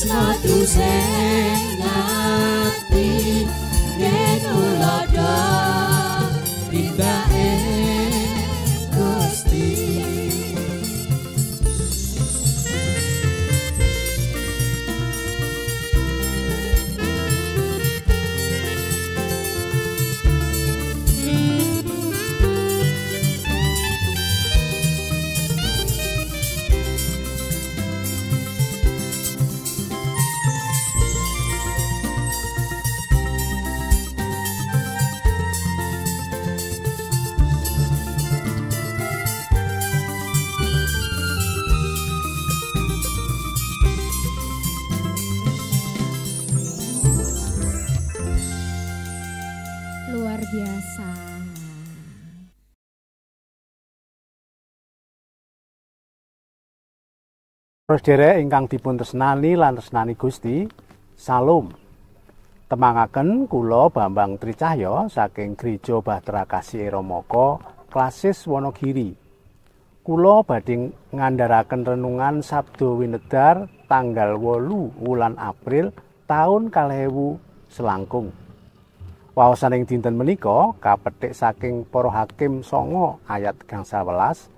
tresno sing ati yen ulodo tindake Gusti. Luar biasa. Terus derek ingkang dipun tresnani lan tresnani Gusti, Salum. Temangaken kula Bambang Tricahya saking Gereja Bahtera Kasih Romoko, Klasis Wonogiri. Kula badhe ngandharaken renungan Sabda Winedar tanggal 8 wulan April taun 2000 selangkung. Waosaning dinten menika kapethik saking para hakim 9 ayat 11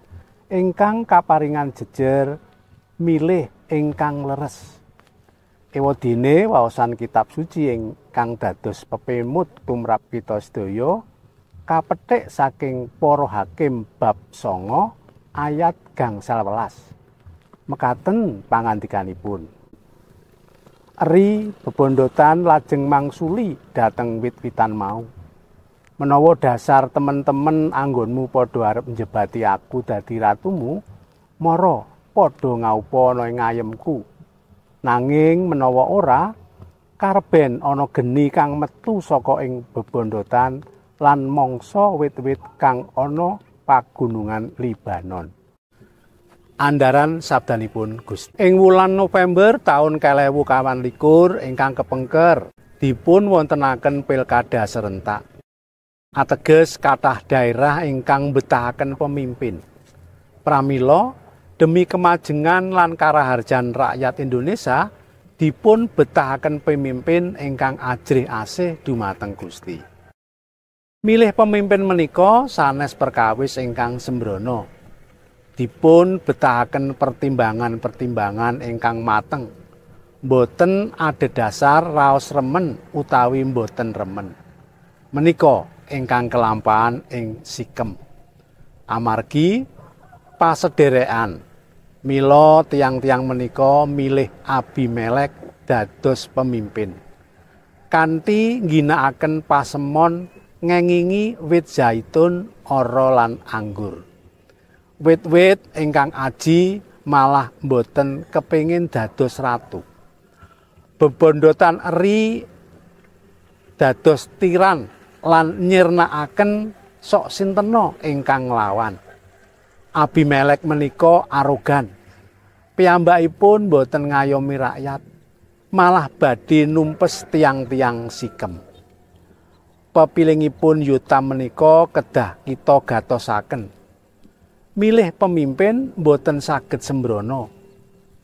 ingkang kaparingan jejer milih ingkang leres. Ewadene waosan kitab suci ingkang dados pepemut tumrap kita sedaya kapethik saking para hakim bab 9 ayat 11. Mekaten pangandikanipun. Eri bebondotan lajeng mangsuli dhateng wit-witan mau. Menawa dasar temen-temen anggonmu padha arep njebati aku dadi ratumu, mara padha ngaupa ana ing ayemku. Nanging menawa ora, karben ana geni kang metu saka ing bebondotan lan mangsa wit-wit kang ana pagunungan Libanon. Andharan sabdanipun Gusti. Ing wulan November taun 2021 ingkang kepengker dipun wontenaken pilkada serentak. Ateges kathah daerah ingkang mbetahaken pemimpin. Pramila demi kemajengan lan karaharjan rakyat Indonesia dipun betahaken pemimpin ingkang ajrih asih dumateng Gusti. Milih pemimpin menika sanes perkawis ingkang sembrono. Dipun betahaken pertimbangan-pertimbangan ingkang mateng. Mboten adhedhasar raos remen utawi mboten remen. Menika ingkang kelampahan ing sikem. Amargi pasederekan mila tiang-tiang menika milih Abimelek dados pemimpin. Kanthi ngginakaken pasemon ngengingi wit zaitun, ara lan anggur. Wit-wit ingkang aji malah mboten kepingin dados ratu. Bebondotan eri dados tiran lan nyirnakaken sok sintena ingkang nglawan. Abimelek menika arogan. Piyambakipun mboten ngayomi rakyat, malah badhe numpes tiang-tiang sikem. Pepilingipun Yotam menika kedah kita gatosaken. Milih pemimpin mboten saged sembrono.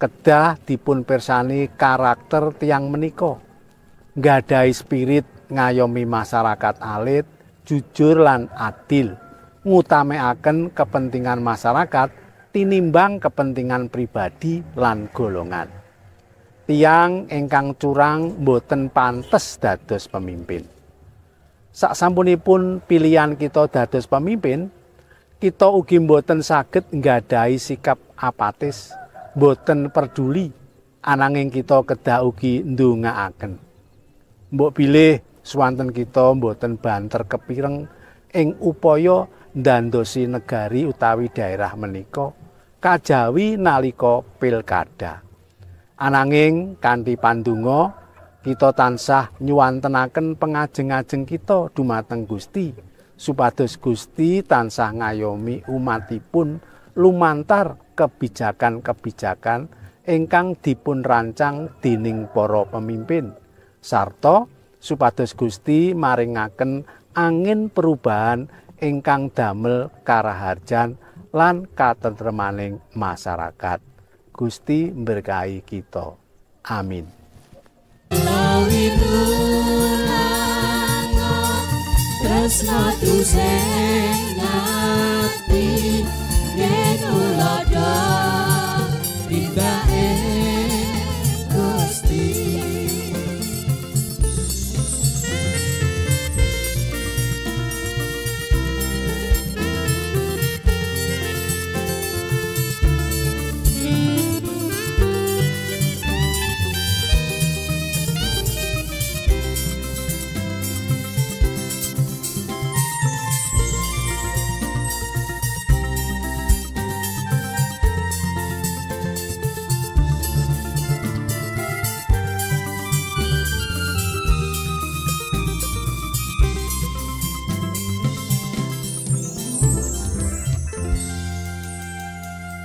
Kedah dipun pirsani karakter tiang menika. Nggadahi spirit ngayomi masyarakat alit, jujur lan adil. Ngutamekaken kepentingan masyarakat tinimbang kepentingan pribadi lan golongan. Tiang ingkang curang mboten pantes dados pemimpin. Saksampunipun pilihan kita dados pemimpin, kita ugi mboten saged nggadahi sikap apatis, mboten peduli, ananging kita kedah ugi ndongaaken. Mbok bilih swanten kita mboten banter kepireng ing upaya ndandosi negari utawi daerah menika kajawi nalika pilkada. Ananging kanthi pandonga kita tansah nyuwantenaken pengajeng-ajeng kita dumateng Gusti. Supados Gusti tansah ngayomi umatipun lumantar kebijakan-kebijakan ingkang dipun rancang dening para pemimpin sarta supados Gusti maringaken angin perubahan ingkang damel karaharjan lan katentremaning masyarakat. Gusti mberkahi kita. Amin. Tresno tusing ati yen ulodo tindake Gusti.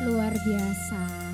Luar biasa.